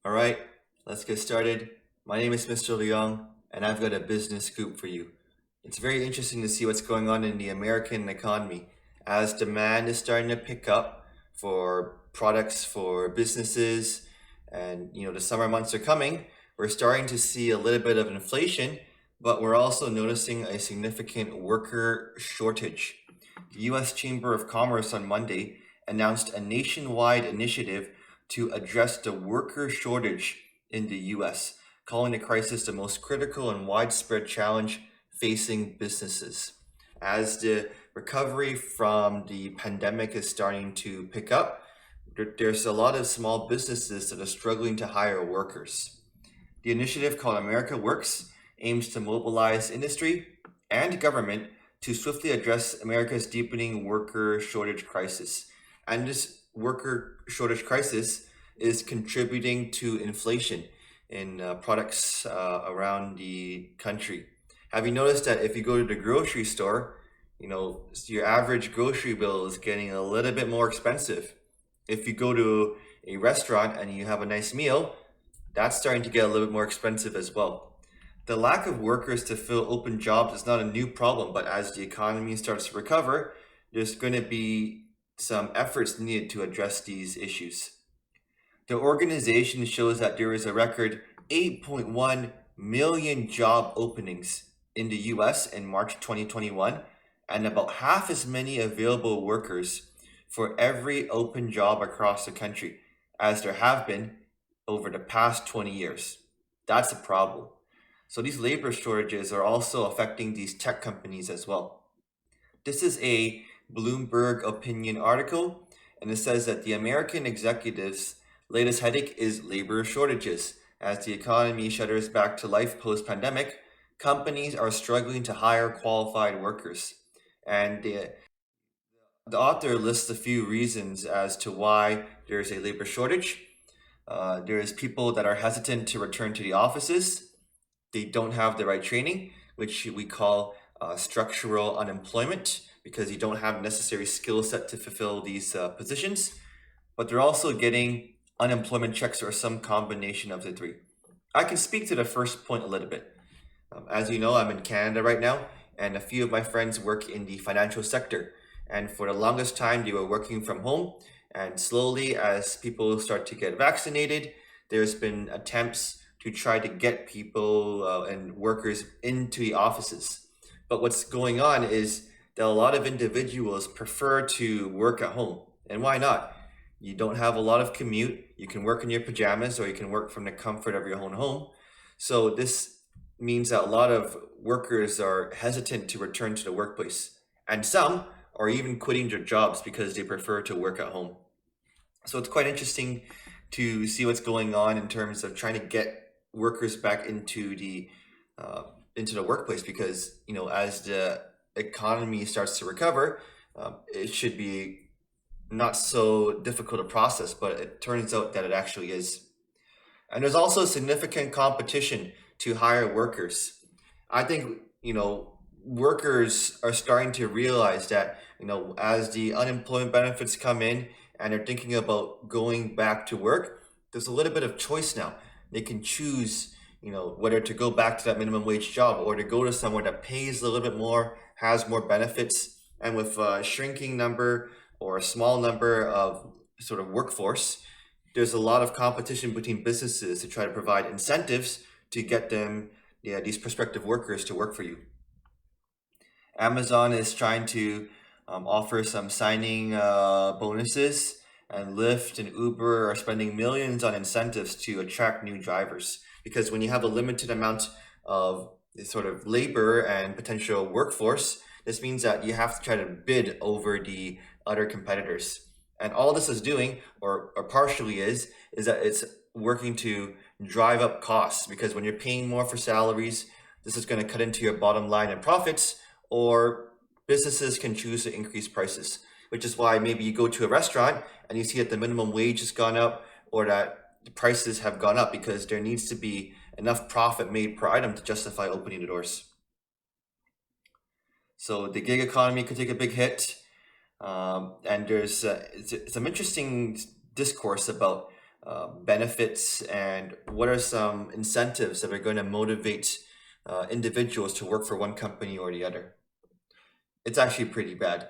All right, let's get started. My name is Mr. Leong, and I've got a business scoop for you. It's very interesting to see what's going on in the American economy as demand is starting to pick up for products for businesses, and the summer months are coming. We're starting to see a little bit of inflation, but we're also noticing a significant worker shortage. The U.S. Chamber of Commerce on Monday announced a nationwide initiative to address the worker shortage in the US, calling the crisis the most critical and widespread challenge facing businesses. As the recovery from the pandemic is starting to pick up, there's a lot of small businesses that are struggling to hire workers. The initiative called America Works aims to mobilize industry and government to swiftly address America's deepening worker shortage crisis. And this worker shortage crisis is contributing to inflation in products around the country. Have you noticed that if you go to the grocery store, your average grocery bill is getting a little bit more expensive? If you go to a restaurant and you have a nice meal, that's starting to get a little bit more expensive as well. The lack of workers to fill open jobs is not a new problem, but as the economy starts to recover, there's going to be some efforts needed to address these issues. The organization shows that there is a record 8.1 million job openings in the US in March 2021, and about half as many available workers for every open job across the country as there have been over the past 20 years. That's a problem. So these labor shortages are also affecting these tech companies as well. This is a Bloomberg opinion article, and it says that the American executives' latest headache is labor shortages. As the economy shutters back to life post-pandemic, companies are struggling to hire qualified workers. And the author lists a few reasons as to why there's a labor shortage. There is people that are hesitant to return to the offices. They don't have the right training, which we call structural unemployment, because you don't have necessary skill set to fulfill these positions. But they're also getting unemployment checks or some combination of the three. I can speak to the first point a little bit. As you know, I'm in Canada right now, and a few of my friends work in the financial sector. And for the longest time, they were working from home. And slowly, as people start to get vaccinated, there's been attempts to try to get people and workers into the offices. But what's going on is that a lot of individuals prefer to work at home. And why not? You don't have a lot of commute. You can work in your pajamas, or you can work from the comfort of your own home. So this means that a lot of workers are hesitant to return to the workplace. And some are even quitting their jobs because they prefer to work at home. So it's quite interesting to see what's going on in terms of trying to get workers back into the workplace, because as the economy starts to recover, it should be not so difficult a process, but it turns out that it actually is. And there's also significant competition to hire workers. I think workers are starting to realize that as the unemployment benefits come in and they're thinking about going back to work, there's a little bit of choice now. They can choose whether to go back to that minimum wage job or to go to somewhere that pays a little bit more, has more benefits. And with a shrinking number or a small number of sort of workforce, there's a lot of competition between businesses to try to provide incentives to get these prospective workers to work for you. Amazon is trying to offer some signing bonuses, and Lyft and Uber are spending millions on incentives to attract new drivers. Because when you have a limited amount of sort of labor and potential workforce, this means that you have to try to bid over the other competitors. And all this is doing, or partially is that it's working to drive up costs, because when you're paying more for salaries, this is going to cut into your bottom line and profits, or businesses can choose to increase prices, which is why maybe you go to a restaurant and you see that the minimum wage has gone up, or that the prices have gone up, because there needs to be enough profit made per item to justify opening the doors. So the gig economy could take a big hit. And there's some interesting discourse about benefits and what are some incentives that are going to motivate individuals to work for one company or the other. It's actually pretty bad.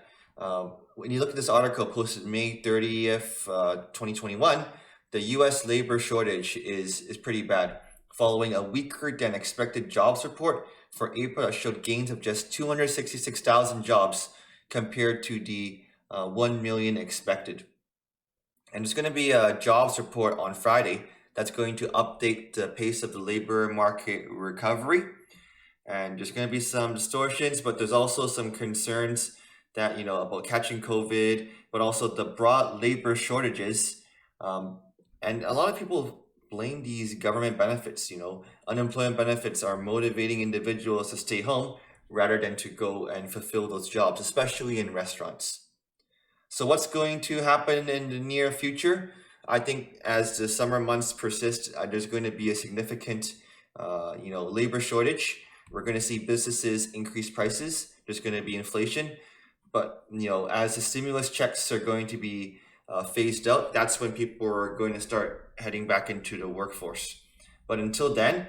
When you look at this article posted May 30th, 2021, the US labor shortage is pretty bad, following a weaker than expected jobs report for April that showed gains of just 266,000 jobs compared to the 1 million expected. And there's going to be a jobs report on Friday that's going to update the pace of the labor market recovery. And there's going to be some distortions, but there's also some concerns that, about catching COVID, but also the broad labor shortages. And a lot of people blame these government benefits. Unemployment benefits are motivating individuals to stay home rather than to go and fulfill those jobs, especially in restaurants. So what's going to happen in the near future? I think as the summer months persist, there's going to be a significant, labor shortage. We're going to see businesses increase prices. There's going to be inflation. But, as the stimulus checks are going to be phased out, that's when people are going to start heading back into the workforce. But until then,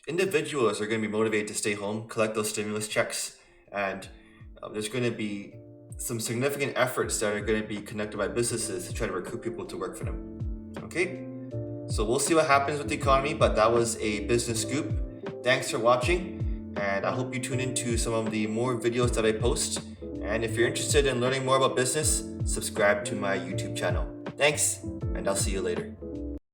individuals are going to be motivated to stay home, collect those stimulus checks, and there's going to be some significant efforts that are going to be conducted by businesses to try to recruit people to work for them. Okay? So we'll see what happens with the economy, but that was a business scoop. Thanks for watching, and I hope you tune into some of the more videos that I post. And if you're interested in learning more about business, subscribe to my YouTube channel. Thanks, and I'll see you later.